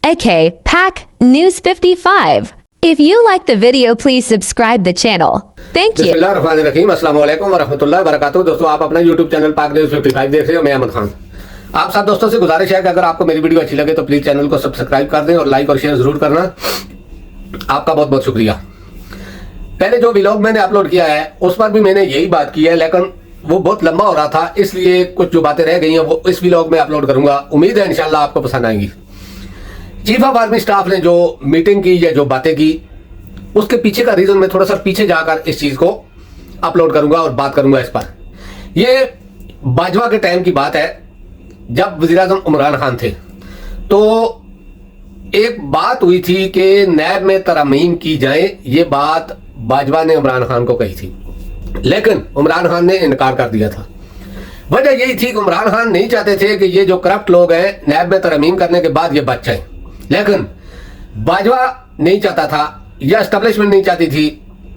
AK Pack News 55. If you like the video, please subscribe the channel. Thank you. बिस्मिल्लाहिर्रहमानिर्रहीम, अस्सलाम वालेकुम वरहमतुल्लाहि वबरकातुहू। दोस्तों, आप अपना YouTube चैनल पाक न्यूज़ 55 देख रहे हो। मैं अहमद खान। आप सब दोस्तों से गुजारिश है कि अगर आपको मेरी वीडियो अच्छी लगे तो प्लीज चैनल को सब्सक्राइब कर दें और लाइक और शेयर जरूर करना। आपका बहुत बहुत शुक्रिया। पहले जो व्लॉग मैंने अपलोड किया है उस पर भी मैंने यही बात की है, लेकिन वो बहुत लंबा हो रहा था, इसलिए कुछ जो बातें रह गई हैं वो इस व्लॉग में अपलोड करूंगा। उम्मीद है इंशाल्लाह आपको पसंद आएंगी। चीफ ऑफ आर्मी स्टाफ ने जो मीटिंग की या जो बातें की उसके पीछे का रीजन मैं थोड़ा सा पीछे जाकर इस चीज को अपलोड करूंगा और बात करूंगा इस पर। ये बाजवा के टाइम की बात है, जब वज़ीर-ए-आज़म इमरान खान थे तो एक बात हुई थी कि नैब में तरमीम की जाए। ये बात बाजवा ने इमरान खान को कही थी, लेकिन इमरान खान ने इनकार कर दिया था। वजह यही थी कि इमरान खान नहीं चाहते थे कि ये जो करप्ट लोग हैं नैब में तरमीम करने के बाद ये बच जाए, लेकिन बाजवा नहीं चाहता था या एस्टेब्लिशमेंट नहीं चाहती थी।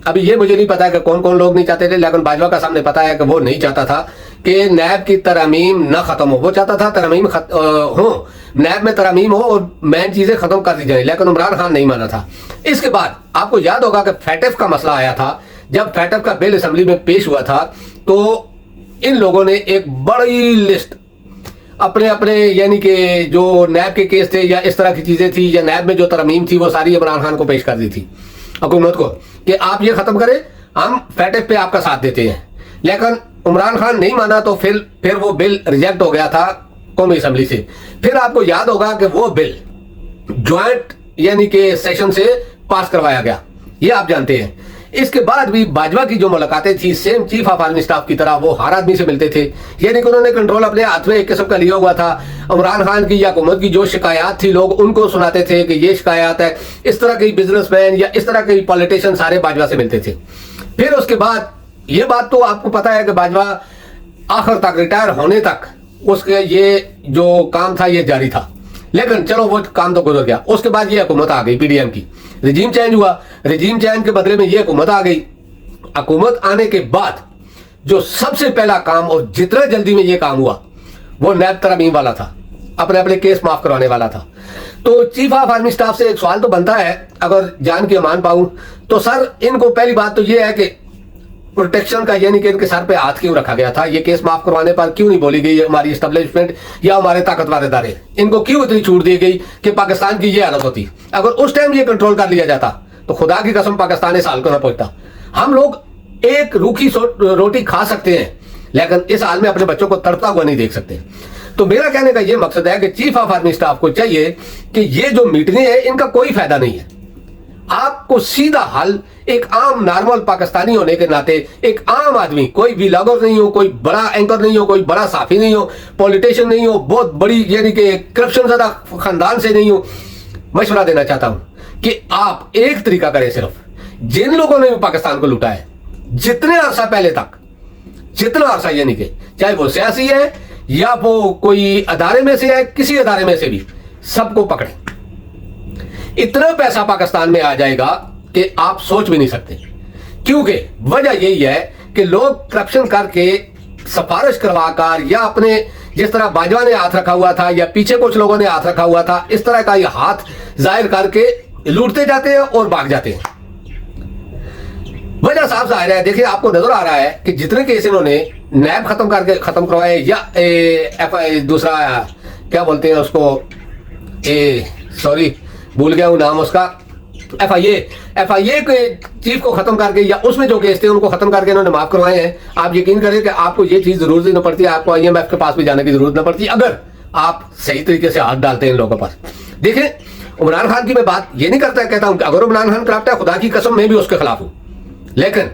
अभी ये मुझे नहीं पता कि कौन कौन लोग नहीं चाहते थे, लेकिन बाजवा का सामने पता है कि वो नहीं चाहता था कि नैब की तरमीम न खत्म हो। वो चाहता था तरमीम हो, नैब में तरमीम हो और मेन चीजें खत्म कर दी जाए, लेकिन इमरान खान नहीं माना था। इसके बाद आपको याद होगा कि फैटेफ का मसला आया था। जब फैटेफ का बिल असेंबली में पेश हुआ था तो इन लोगों ने एक बड़ी लिस्ट अपने अपने यानी कि जो नैब के केस थे या इस तरह की चीजें थी या नैब में जो तरमीम थी वो सारी इमरान खान को पेश कर दी थी हुकूमत को कि आप ये खत्म करें, हम फैटेफ पे आपका साथ देते हैं। लेकिन इमरान खान नहीं माना तो फिर वो बिल रिजेक्ट हो गया था कौमी असेंबली से। फिर आपको याद होगा कि वो बिल ज्वाइंट यानी कि सेशन से पास करवाया गया, ये आप जानते हैं। इसके बाद भी बाजवा की जो मुलाकातें थी same chief of army staff की तरह वो हर आदमी से मिलते थे, यानी कि उन्होंने कंट्रोल अपने हाथ में एक किस्म का लिया हुआ था। इमरान खान की या हुकूमत की जो शिकायत थी लोग उनको सुनाते थे कि ये शिकायत है। इस तरह के बिजनेसमैन या इस तरह के पॉलिटिशियन सारे बाजवा से मिलते थे। फिर उसके बाद ये बात तो आपको पता है कि बाजवा आखिर तक रिटायर होने तक उसके ये जो काम था ये जारी था, लेकिन चलो वो काम तो गुजर गया। उसके बाद ये हुकूमत आ गई, पीडीएम की रजीम चेंज हुआ। रजीम चेंज के बदले में ये हुकूमत आ गई। हुकूमत आने के बाद जो सबसे पहला काम और जितना जल्दी में ये काम हुआ वो नैब तरमीम वाला था, अपने अपने केस माफ करवाने वाला था। तो चीफ ऑफ आर्मी स्टाफ से एक सवाल तो बनता है, अगर जान के मान पाऊं तो सर इनको पहली बात तो ये है कि प्रोटेक्शन का यानी कि इनके सर पे हाथ क्यों रखा गया था, ये केस माफ करवाने पर क्यों नहीं बोली गई हमारी एस्टेब्लिशमेंट या हमारे ताकतवर इदारे, इनको क्यों इतनी छूट दी गई कि पाकिस्तान की ये हालत होती। अगर उस टाइम ये कंट्रोल कर लिया जाता तो खुदा की कसम पाकिस्तान इस हाल को ना पहुंचता। हम लोग एक रूखी रोटी खा सकते हैं, लेकिन इस हाल में अपने बच्चों को तड़पता हुआ नहीं देख सकते। तो मेरा कहने का ये मकसद है कि चीफ ऑफ आर्मी स्टाफ को चाहिए कि ये जो मीटिंगें हैं इनका कोई फायदा नहीं है। आपको सीधा हल एक आम नॉर्मल पाकिस्तानी होने के नाते, एक आम आदमी, कोई व्लॉगर नहीं हो, कोई बड़ा एंकर नहीं हो, कोई बड़ा साफी नहीं हो, पॉलिटिशियन नहीं हो, बहुत बड़ी यानी कि करप्शन ज्यादा खानदान से नहीं हो, मशवरा देना चाहता हूं कि आप एक तरीका करें। सिर्फ जिन लोगों ने पाकिस्तान को लूटा है जितने अरसा पहले तक, जितना अरसा यानी कि चाहे वो सियासी है या वो कोई अदारे में से है, किसी अदारे में से भी, सबको पकड़े। इतना पैसा पाकिस्तान में आ जाएगा कि आप सोच भी नहीं सकते। क्योंकि वजह यही है कि लोग करप्शन करके सिफारिश करवाकर या अपने जिस तरह बाजवा ने हाथ रखा हुआ था या पीछे कुछ लोगों ने हाथ रखा हुआ था, इस तरह का ये हाथ जाहिर करके लूटते जाते हैं और भाग जाते हैं। वजह साफ जाहिर है, देखिए आपको नजर आ रहा है कि जितने केस इन्होंने नैब खत्म करवाए या दूसरा क्या बोलते हैं उसको, सॉरी भूल गया हूं नाम उसका, एफआईए के चीफ को खत्म करके या उसमें जो केस थे उनको खत्म करके इन्होंने माफ करवाए हैं। आप यकीन करें कि आपको ये चीज जरूरत न पड़ती, आपको आईएमएफ के पास भी जाने की जरूरत न पड़ती अगर आप सही तरीके से हाथ डालते हैं इन लोगों पर। देखें, इमरान खान की मैं बात ये नहीं करता, कहता हूं कि अगर इमरान खान करप्ट है खुदा की कसम मैं भी उसके खिलाफ हूं, लेकिन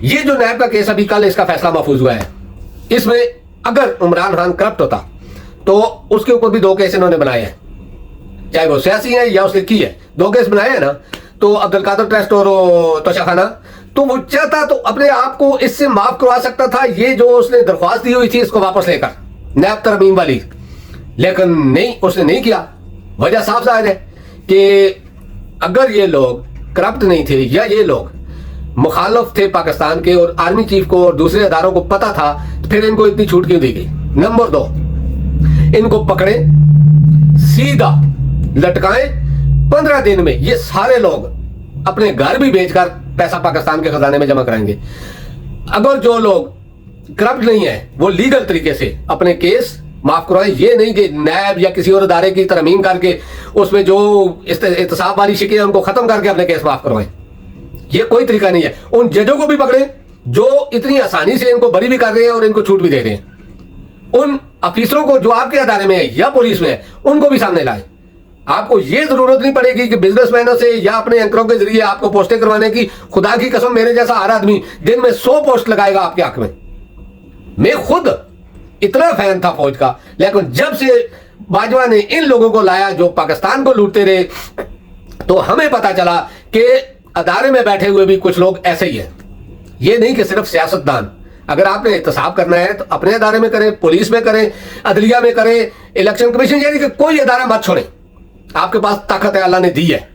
ये जो नैब का केस अभी कल इसका फैसला महफूज हुआ है, इसमें अगर इमरान खान करप्ट होता तो उसके ऊपर भी 2 केस इन्होंने बनाए हैं, चाहे वो सियासी है या उसने की है। 2 केस बनाए हैं ना, तो अब्दुल कादर ट्रस्ट और तोशाखाना, तो वो चाहता तो अपने आप को इससे माफ करवा सकता था। ये जो उसने दरख्वास्त दी हुई थी इसको वापस लेकर नैब तरमीम वाली, लेकिन नहीं, उसने नहीं किया। वजह साफ जाहिर है कि अगर ये लोग करप्ट नहीं थे या ये लोग मुखालिफ थे पाकिस्तान के और आर्मी चीफ को और दूसरे अदारों को पता था, तो फिर इनको इतनी छूट क्यों दी गई। नंबर 2, इनको पकड़े, सीधा लटकाएं, 15 दिन में ये सारे लोग अपने घर भी बेचकर पैसा पाकिस्तान के खजाने में जमा कराएंगे। अगर जो लोग करप्ट नहीं है वो लीगल तरीके से अपने केस माफ करवाएं, ये नहीं कि नैब या किसी और इदारे की तरमीम करके उसमें जो एहतसाब वाली शिकें हैं उनको खत्म करके अपने केस माफ करवाएं। ये कोई तरीका नहीं है। उन जजों को भी पकड़े जो इतनी आसानी से इनको बरी भी कर रहे हैं और इनको छूट भी दे रहे हैं। उन अफीसरों को जो आपके अदारे में है या पुलिस में है उनको भी सामने लाएं। आपको ये जरूरत नहीं पड़ेगी कि बिजनेसमैनों से या अपने एंकरों के जरिए आपको पोस्टें करवाने की। खुदा की कसम, मेरे जैसा हर आदमी दिन में 100 पोस्ट लगाएगा आपके हक में। मैं खुद इतना फैन था फौज का, लेकिन जब से बाजवा ने इन लोगों को लाया जो पाकिस्तान को लूटते रहे, तो हमें पता चला कि अदारे में बैठे हुए भी कुछ लोग ऐसे ही हैं। ये नहीं कि सिर्फ सियासतदान। अगर आपने एहतसाब करना है तो अपने अदारे में करें, पुलिस में करें, अदलिया में करें, इलेक्शन कमीशन, यानी कि कोई अदारा मत छोड़ें। आपके पास ताकत है, अल्लाह ने दी है।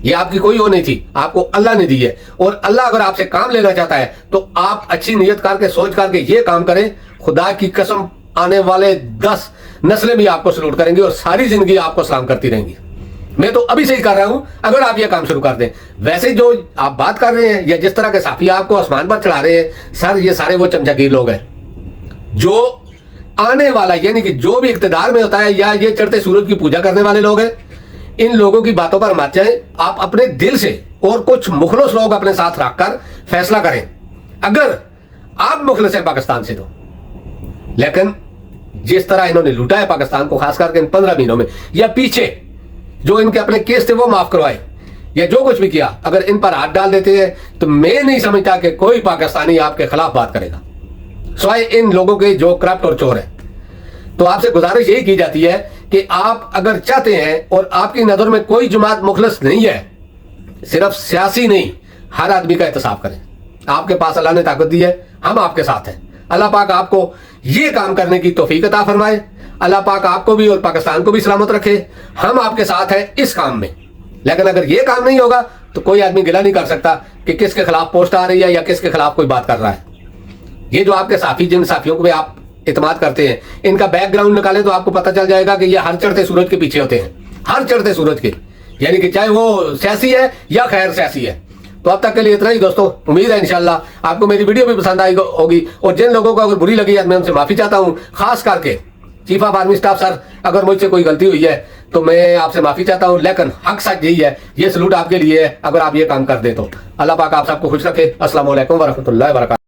ये आपकी कोई वो नहीं थी, आपको अल्लाह ने दी है। और अल्लाह अगर आपसे काम लेना चाहता है तो आप अच्छी नीयत करके सोच करके ये काम करें। खुदा की कसम, आने वाले 10 नस्लें भी आपको सलूट करेंगी और सारी जिंदगी आपको सलाम करती रहेंगी। मैं तो अभी से ही कर रहा हूं, अगर आप ये काम शुरू कर दें। वैसे जो आप बात कर रहे हैं या जिस तरह के साफी आपको आसमान पर चढ़ा रहे हैं सर, ये सारे वो चमचागिर लोग हैं जो आने वाला, यानी कि जो भी इख्तिदार में होता है या ये चढ़ते सूरज की पूजा करने वाले लोग हैं। इन लोगों की बातों पर मत जाएं। आप अपने दिल से और कुछ मुखलस लोग अपने साथ रखकर फैसला करें। अगर आप मुखलस हैं पाकिस्तान से तो, लेकिन जिस तरह इन्होंने लूटा है पाकिस्तान को, खास करके इन 15 महीनों में, या पीछे जो इनके अपने केस थे वो माफ करवाए या जो कुछ भी किया, अगर इन पर हाथ डाल देते हैं तो मैं नहीं समझता कि कोई पाकिस्तानी आपके खिलाफ बात करेगा, सिवाय इन लोगों के जो करप्ट और चोर है। तो आपसे गुजारिश यही की जाती है कि आप अगर चाहते हैं और आपकी नजर में कोई जमात मुखलस नहीं है, सिर्फ सियासी नहीं, हर आदमी का एहतसाब करें। आपके पास अल्लाह ने ताकत दी है, हम आपके साथ हैं। अल्लाह पाक आपको ये काम करने की तौफीक अता फरमाए। अल्लाह पाक आपको भी और पाकिस्तान को भी सलामत रखे। हम आपके साथ हैं इस काम में। लेकिन अगर ये काम नहीं होगा तो कोई आदमी गिला नहीं कर सकता कि किसके खिलाफ पोस्ट आ रही है या किसके खिलाफ कोई बात कर रहा है। ये जो आपके साथी, जिन साथियों को भी आप इत्मीनान करते हैं, इनका बैकग्राउंड निकालें तो आपको पता चल जाएगा कि ये हर चढ़ते सूरज के पीछे होते हैं, हर चढ़ते सूरज के, यानी कि चाहे वो सियासी है या खैर सियासी है। तो अब तक के लिए इतना ही दोस्तों। उम्मीद है इंशाल्लाह आपको मेरी वीडियो भी पसंद आई होगी, और जिन लोगों को अगर बुरी लगी है मैं उनसे माफी चाहता हूं। खास करके chief of army staff sir, अगर मुझसे कोई गलती हुई है तो मैं आपसे माफी चाहता हूं, लेकिन हक सच यही है, ये सलूट आपके लिए है अगर आप ये काम कर दे तो। अल्लाह पाक आप सबको खुश रखे। अस्सलाम वालेकुम व रहमतुल्लाहि व बरकातहू।